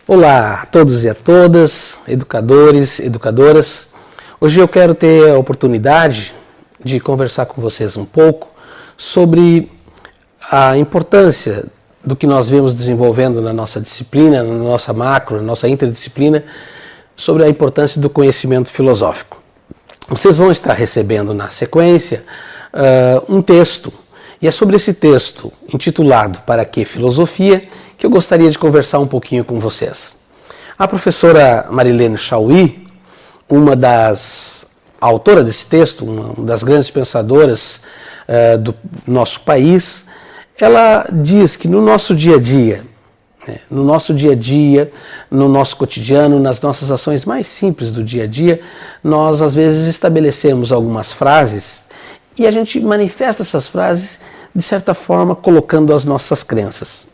Olá a todos e a todas, educadores, educadoras. Hoje eu quero ter a oportunidade de conversar com vocês um pouco sobre a importância do que nós vemos desenvolvendo na nossa disciplina, na nossa macro, na nossa interdisciplina, sobre a importância do conhecimento filosófico. Vocês vão estar recebendo na sequência um texto, e é sobre esse texto, intitulado Para que Filosofia?, que eu gostaria de conversar um pouquinho com vocês. A professora Marilene Chaui, uma das autoras desse texto, uma das grandes pensadoras do nosso país, ela diz que no nosso dia a dia, no nosso cotidiano, nas nossas ações mais simples do dia a dia, nós às vezes estabelecemos algumas frases e a gente manifesta essas frases de certa forma colocando as nossas crenças.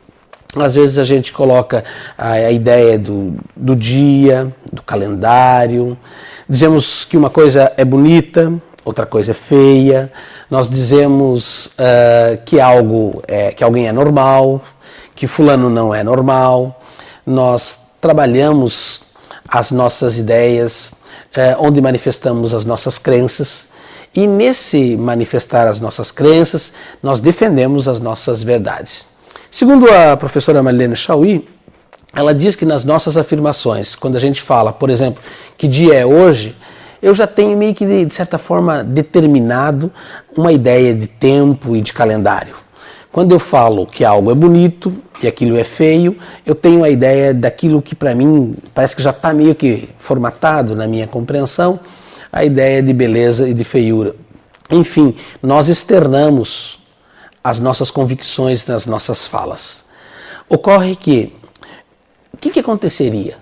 Às vezes a gente coloca a ideia do dia, do calendário, dizemos que uma coisa é bonita, outra coisa é feia, nós dizemos que alguém é normal, que fulano não é normal, nós trabalhamos as nossas ideias, onde manifestamos as nossas crenças, e nesse manifestar as nossas crenças, nós defendemos as nossas verdades. Segundo a professora Marilene Chaui, ela diz que nas nossas afirmações, quando a gente fala, por exemplo, que dia é hoje, eu já tenho meio que, de certa forma, determinado uma ideia de tempo e de calendário. Quando eu falo que algo é bonito e aquilo é feio, eu tenho a ideia daquilo que para mim parece que já está meio que formatado na minha compreensão, a ideia de beleza e de feiura. Enfim, nós externamos as nossas convicções nas nossas falas. Ocorre que, o que aconteceria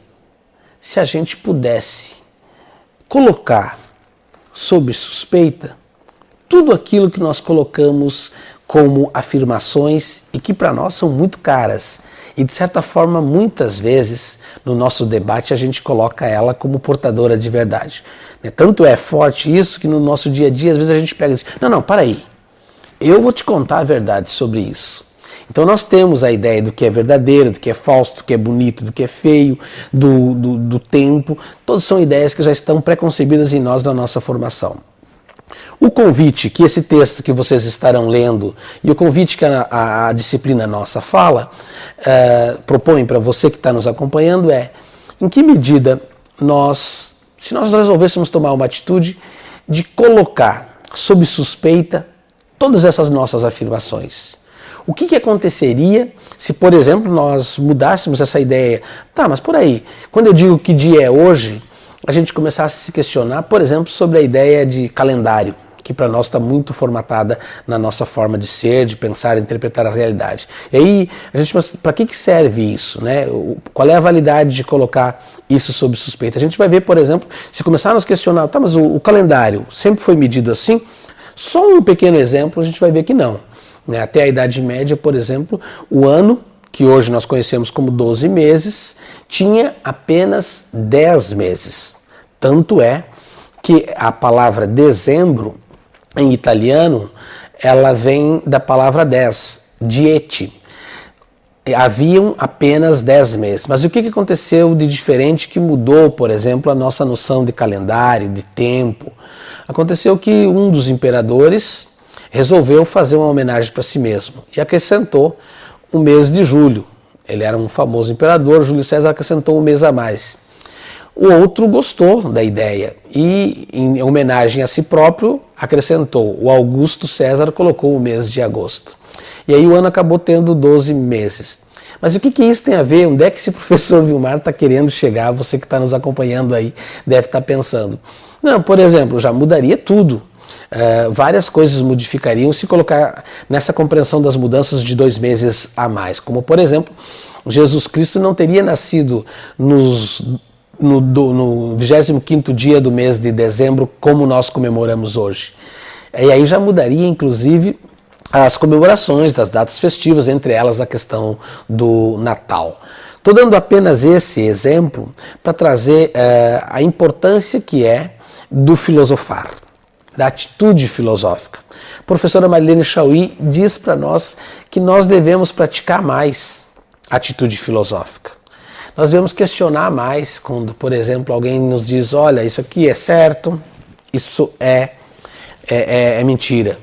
se a gente pudesse colocar sob suspeita tudo aquilo que nós colocamos como afirmações e que para nós são muito caras e de certa forma muitas vezes no nosso debate a gente coloca ela como portadora de verdade. Tanto é forte isso que no nosso dia a dia às vezes a gente pega e diz, não, para aí. Eu vou te contar a verdade sobre isso. Então nós temos a ideia do que é verdadeiro, do que é falso, do que é bonito, do que é feio, do tempo. Todas são ideias que já estão pré-concebidas em nós na nossa formação. O convite que esse texto que vocês estarão lendo e o convite que a disciplina nossa fala, propõe para você que está nos acompanhando é em que medida se nós resolvêssemos tomar uma atitude de colocar sob suspeita todas essas nossas afirmações. O que aconteceria se, por exemplo, nós mudássemos essa ideia? Tá, mas por aí, quando eu digo que dia é hoje, a gente começasse a se questionar, por exemplo, sobre a ideia de calendário, que para nós está muito formatada na nossa forma de ser, de pensar, de interpretar a realidade. E aí, para que serve isso? Né? Qual é a validade de colocar isso sob suspeita? A gente vai ver, por exemplo, se começar a nos questionar, tá, mas o calendário sempre foi medido assim? Só um pequeno exemplo, a gente vai ver que não. Até a Idade Média, por exemplo, o ano, que hoje nós conhecemos como 12 meses, tinha apenas 10 meses. Tanto é que a palavra dezembro, em italiano, ela vem da palavra 10, dieci. Haviam apenas 10 meses. Mas o que aconteceu de diferente que mudou, por exemplo, a nossa noção de calendário, de tempo? Aconteceu que um dos imperadores resolveu fazer uma homenagem para si mesmo e acrescentou o mês de julho. Ele era um famoso imperador, Júlio César acrescentou um mês a mais. O outro gostou da ideia e, em homenagem a si próprio, acrescentou. O Augusto César colocou o mês de agosto. E aí o ano acabou tendo 12 meses. Mas o que isso tem a ver? Onde é que esse professor Vilmar está querendo chegar? Você que está nos acompanhando aí deve estar pensando. Não, por exemplo, já mudaria tudo. Várias coisas modificariam se colocar nessa compreensão das mudanças de 2 meses a mais. Como, por exemplo, Jesus Cristo não teria nascido no 25º dia do mês de dezembro, como nós comemoramos hoje. E aí já mudaria, inclusive, as comemorações das datas festivas, entre elas a questão do Natal. Estou dando apenas esse exemplo para trazer a importância que é do filosofar, da atitude filosófica. A professora Marilene Chaui diz para nós que nós devemos praticar mais a atitude filosófica. Nós devemos questionar mais quando, por exemplo, alguém nos diz, olha, isso aqui é certo, isso é mentira.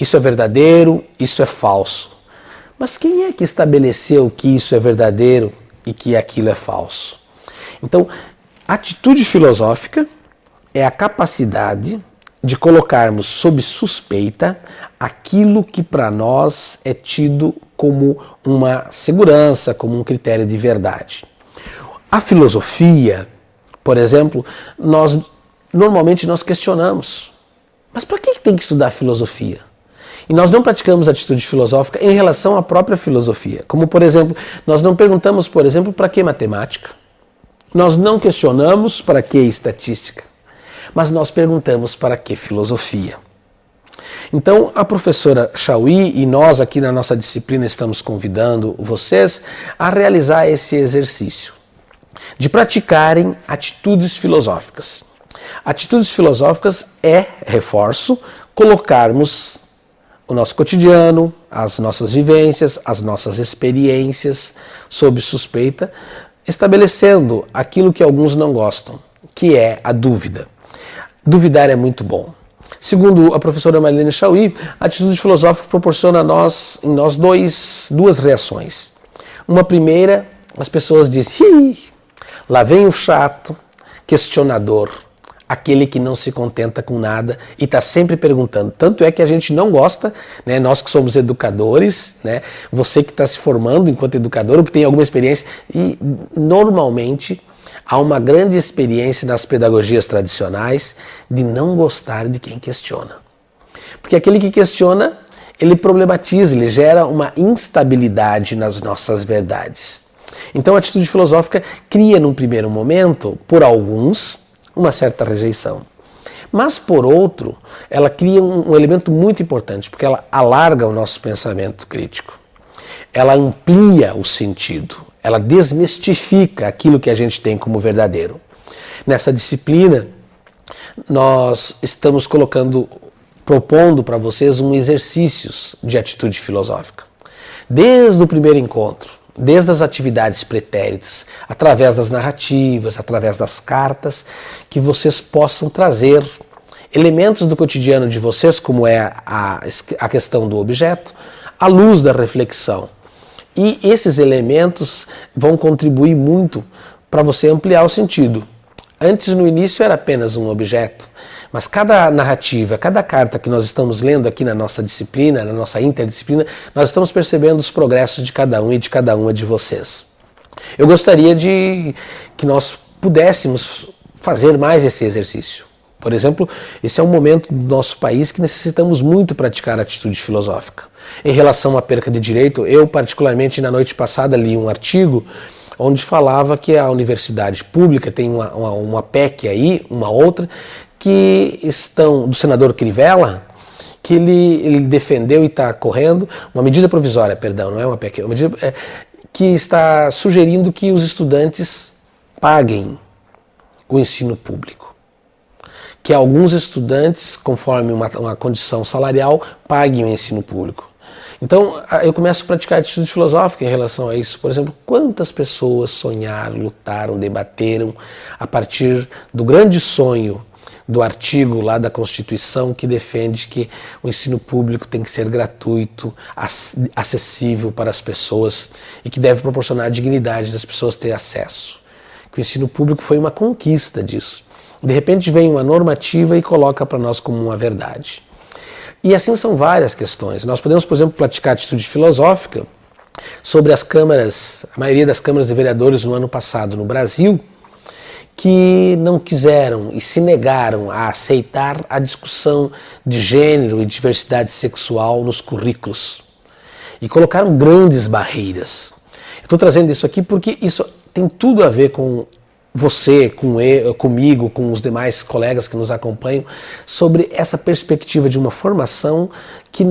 Isso é verdadeiro, isso é falso. Mas quem é que estabeleceu que isso é verdadeiro e que aquilo é falso? Então, atitude filosófica é a capacidade de colocarmos sob suspeita aquilo que para nós é tido como uma segurança, como um critério de verdade. A filosofia, por exemplo, normalmente nós questionamos. Mas para que tem que estudar filosofia? E nós não praticamos atitude filosófica em relação à própria filosofia. Como, por exemplo, nós não perguntamos, por exemplo, para que matemática? Nós não questionamos para que estatística, mas nós perguntamos para que filosofia. Então, a professora Chauí e nós aqui na nossa disciplina estamos convidando vocês a realizar esse exercício de praticarem atitudes filosóficas. Atitudes filosóficas reforço, colocarmos o nosso cotidiano, as nossas vivências, as nossas experiências sob suspeita, estabelecendo aquilo que alguns não gostam, que é a dúvida. Duvidar é muito bom. Segundo a professora Marlene Chauí, a atitude filosófica proporciona em nós duas reações. Uma primeira, as pessoas dizem, lá vem o chato, questionador, aquele que não se contenta com nada e está sempre perguntando. Tanto é que a gente não gosta, né, nós que somos educadores, né, você que está se formando enquanto educador ou que tem alguma experiência, e normalmente há uma grande experiência nas pedagogias tradicionais de não gostar de quem questiona. Porque aquele que questiona, ele problematiza, ele gera uma instabilidade nas nossas verdades. Então a atitude filosófica cria num primeiro momento, por alguns, uma certa rejeição. Mas, por outro, ela cria um elemento muito importante, porque ela alarga o nosso pensamento crítico. Ela amplia o sentido, ela desmistifica aquilo que a gente tem como verdadeiro. Nessa disciplina, nós estamos propondo para vocês exercícios de atitude filosófica. Desde o primeiro encontro, desde as atividades pretéritas, através das narrativas, através das cartas, que vocês possam trazer elementos do cotidiano de vocês, como é a questão do objeto, à luz da reflexão. E esses elementos vão contribuir muito para você ampliar o sentido. Antes, no início, era apenas um objeto, mas cada narrativa, cada carta que nós estamos lendo aqui na nossa disciplina, na nossa interdisciplina, nós estamos percebendo os progressos de cada um e de cada uma de vocês. Eu gostaria que nós pudéssemos fazer mais esse exercício. Por exemplo, esse é um momento do nosso país que necessitamos muito praticar a atitude filosófica. Em relação à perca de direito, eu particularmente na noite passada li um artigo onde falava que a universidade pública tem uma PEC aí, uma outra, que do senador Crivella, que ele defendeu e está correndo, uma medida provisória, perdão, não é uma PEC, uma medida que está sugerindo que os estudantes paguem o ensino público. Que alguns estudantes, conforme uma condição salarial, paguem o ensino público. Então, eu começo a praticar atitude filosófica em relação a isso. Por exemplo, quantas pessoas sonharam, lutaram, debateram a partir do grande sonho do artigo lá da Constituição que defende que o ensino público tem que ser gratuito, acessível para as pessoas e que deve proporcionar a dignidade das pessoas ter acesso. Que o ensino público foi uma conquista disso. De repente vem uma normativa e coloca para nós como uma verdade. E assim são várias questões. Nós podemos, por exemplo, praticar atitude filosófica sobre as câmaras, a maioria das câmaras de vereadores no ano passado no Brasil, que não quiseram e se negaram a aceitar a discussão de gênero e diversidade sexual nos currículos. E colocaram grandes barreiras. Estou trazendo isso aqui porque isso tem tudo a ver com você, comigo, com os demais colegas que nos acompanham, sobre essa perspectiva de uma formação que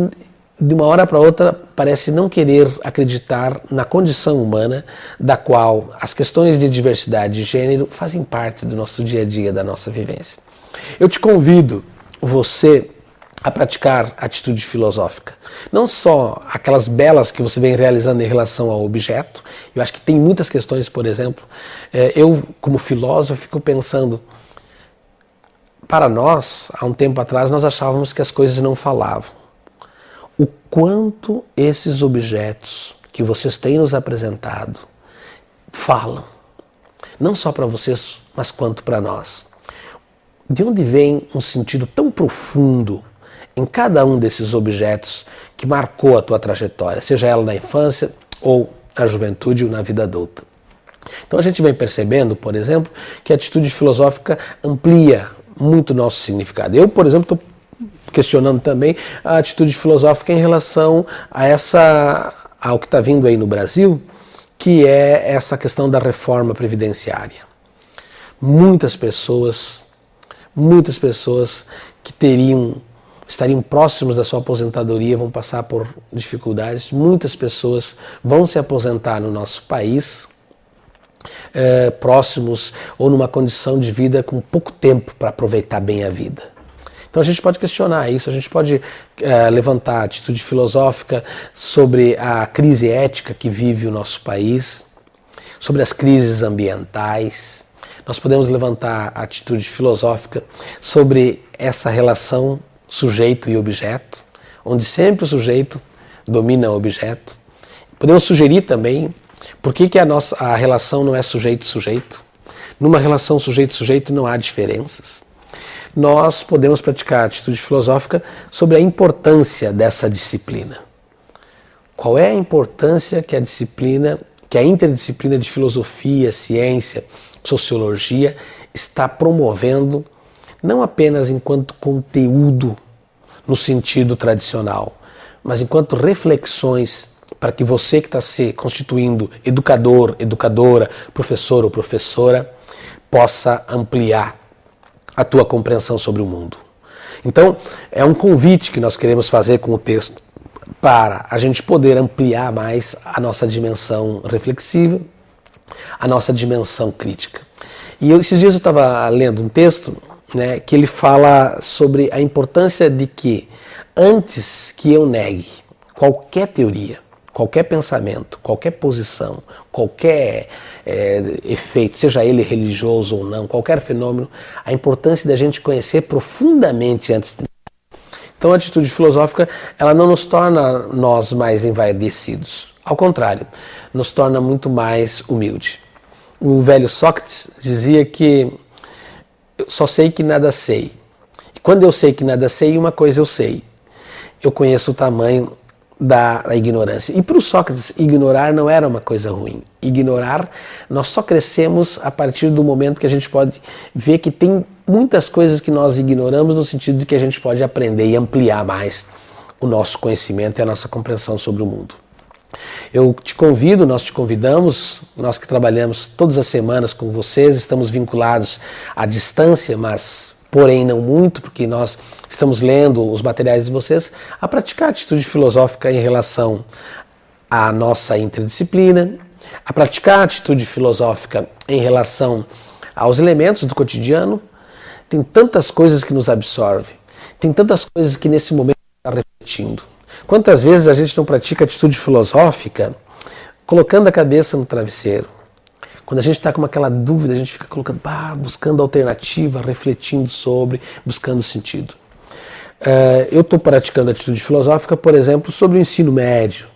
de uma hora para outra parece não querer acreditar na condição humana, da qual as questões de diversidade e gênero fazem parte do nosso dia a dia, da nossa vivência. Eu te convido, você a praticar atitude filosófica. Não só aquelas belas que você vem realizando em relação ao objeto. Eu acho que tem muitas questões, por exemplo, eu como filósofo fico pensando, para nós, há um tempo atrás, nós achávamos que as coisas não falavam. O quanto esses objetos que vocês têm nos apresentado falam. Não só para vocês, mas quanto para nós. De onde vem um sentido tão profundo em cada um desses objetos que marcou a tua trajetória, seja ela na infância ou na juventude ou na vida adulta? Então a gente vem percebendo, por exemplo, que a atitude filosófica amplia muito o nosso significado. Eu, por exemplo, estou questionando também a atitude filosófica em relação ao que está vindo aí no Brasil, que é essa questão da reforma previdenciária. Muitas pessoas que estariam próximos da sua aposentadoria vão passar por dificuldades. Muitas pessoas vão se aposentar no nosso país, próximos ou numa condição de vida com pouco tempo para aproveitar bem a vida. Então a gente pode questionar isso, a gente pode levantar a atitude filosófica sobre a crise ética que vive o nosso país, sobre as crises ambientais. Nós podemos levantar a atitude filosófica sobre essa relação sujeito e objeto, onde sempre o sujeito domina o objeto. Podemos sugerir também por que a relação não é sujeito-sujeito. Numa relação sujeito-sujeito não há diferenças. Nós podemos praticar a atitude filosófica sobre a importância dessa disciplina. Qual é a importância que a interdisciplina de filosofia, ciência, sociologia está promovendo, não apenas enquanto conteúdo no sentido tradicional, mas enquanto reflexões para que você que está se constituindo educador, educadora, professor ou professora, possa ampliar a tua compreensão sobre o mundo. Então, é um convite que nós queremos fazer com o texto para a gente poder ampliar mais a nossa dimensão reflexiva, a nossa dimensão crítica. E esses dias eu estava lendo um texto, né, que ele fala sobre a importância de que, antes que eu negue qualquer teoria, qualquer pensamento, qualquer posição, qualquer efeito, seja ele religioso ou não, qualquer fenômeno, a importância da gente conhecer profundamente antes de... Então a atitude filosófica, ela não nos torna nós mais envaidecidos. Ao contrário, nos torna muito mais humilde. O velho Sócrates dizia que eu só sei que nada sei. E quando eu sei que nada sei, uma coisa eu sei. Eu conheço o tamanho da ignorância. E para o Sócrates, ignorar não era uma coisa ruim. Ignorar, nós só crescemos a partir do momento que a gente pode ver que tem muitas coisas que nós ignoramos, no sentido de que a gente pode aprender e ampliar mais o nosso conhecimento e a nossa compreensão sobre o mundo. Eu te convido, nós te convidamos, nós que trabalhamos todas as semanas com vocês, estamos vinculados à distância, mas porém não muito, porque nós estamos lendo os materiais de vocês, a praticar a atitude filosófica em relação à nossa interdisciplina, a praticar a atitude filosófica em relação aos elementos do cotidiano. Tem tantas coisas que nos absorvem, tem tantas coisas que nesse momento está refletindo. Quantas vezes a gente não pratica atitude filosófica colocando a cabeça no travesseiro? Quando a gente está com aquela dúvida, a gente fica colocando, buscando alternativa, refletindo sobre, buscando sentido. Eu estou praticando atitude filosófica, por exemplo, sobre o ensino médio.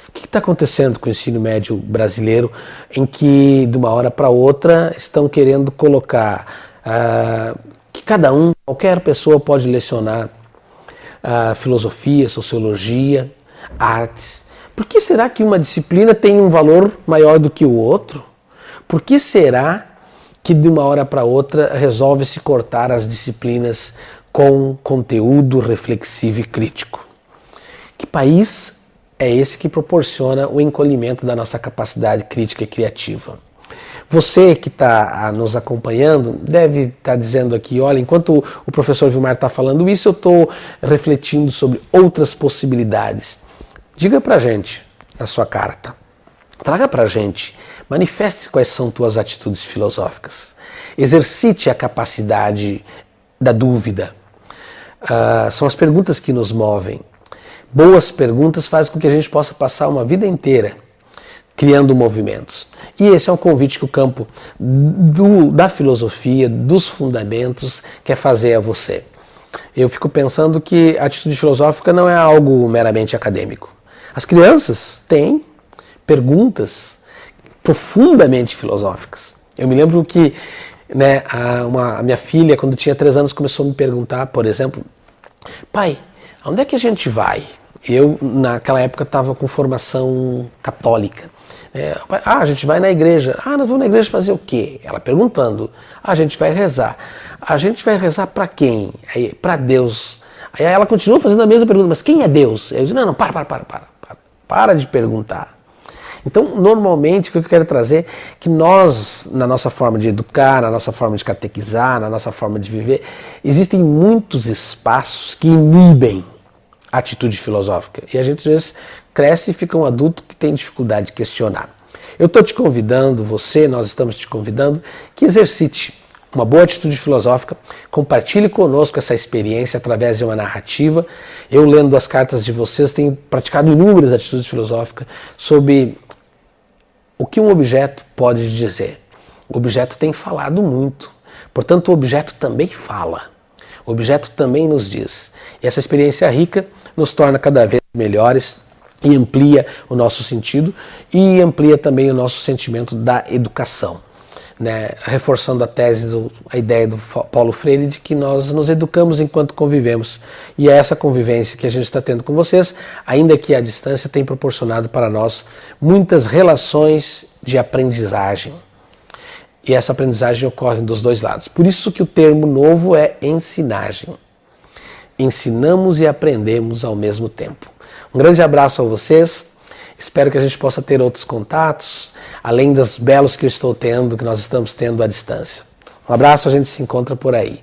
O que está acontecendo com o ensino médio brasileiro, em que de uma hora para outra estão querendo colocar que qualquer pessoa pode lecionar filosofia, sociologia, artes. Por que será que uma disciplina tem um valor maior do que o outro? Por que será que de uma hora para outra resolve-se cortar as disciplinas com conteúdo reflexivo e crítico? Que país é esse que proporciona o encolhimento da nossa capacidade crítica e criativa? Você que está nos acompanhando deve estar dizendo aqui, olha, enquanto o professor Vilmar está falando isso, eu estou refletindo sobre outras possibilidades. Diga para a gente na sua carta, traga para a gente, manifeste quais são tuas atitudes filosóficas. Exercite a capacidade da dúvida. São as perguntas que nos movem. Boas perguntas fazem com que a gente possa passar uma vida inteira criando movimentos. E esse é um convite que o campo da filosofia, dos fundamentos, quer fazer a você. Eu fico pensando que a atitude filosófica não é algo meramente acadêmico. As crianças têm perguntas profundamente filosóficas. Eu me lembro que a minha filha, quando tinha 3 anos, começou a me perguntar, por exemplo, pai, aonde é que a gente vai? Eu, naquela época, estava com formação católica. A gente vai na igreja. Nós vamos na igreja fazer o quê? Ela perguntando. A gente vai rezar. A gente vai rezar para quem? Para Deus. Aí ela continua fazendo a mesma pergunta, mas quem é Deus? Eu digo, não, para de perguntar. Então, normalmente, o que eu quero trazer é que nós, na nossa forma de educar, na nossa forma de catequizar, na nossa forma de viver, existem muitos espaços que inibem a atitude filosófica. E a gente, às vezes, cresce e fica um adulto que tem dificuldade de questionar. Eu estou te convidando, nós estamos te convidando, que exercite uma boa atitude filosófica, compartilhe conosco essa experiência através de uma narrativa. Eu, lendo as cartas de vocês, tenho praticado inúmeras atitudes filosóficas sobre o que um objeto pode dizer. O objeto tem falado muito, portanto o objeto também fala. O objeto também nos diz. E essa experiência rica nos torna cada vez melhores e amplia o nosso sentido e amplia também o nosso sentimento da educação. Reforçando a ideia do Paulo Freire de que nós nos educamos enquanto convivemos. E é essa convivência que a gente está tendo com vocês, ainda que a distância, tem proporcionado para nós muitas relações de aprendizagem. E essa aprendizagem ocorre dos dois lados. Por isso que o termo novo é ensinagem. Ensinamos e aprendemos ao mesmo tempo. Um grande abraço a vocês. Espero que a gente possa ter outros contatos, além dos belos que eu estou tendo, que nós estamos tendo à distância. Um abraço, a gente se encontra por aí.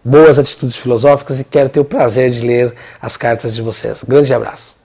Boas atitudes filosóficas e quero ter o prazer de ler as cartas de vocês. Grande abraço.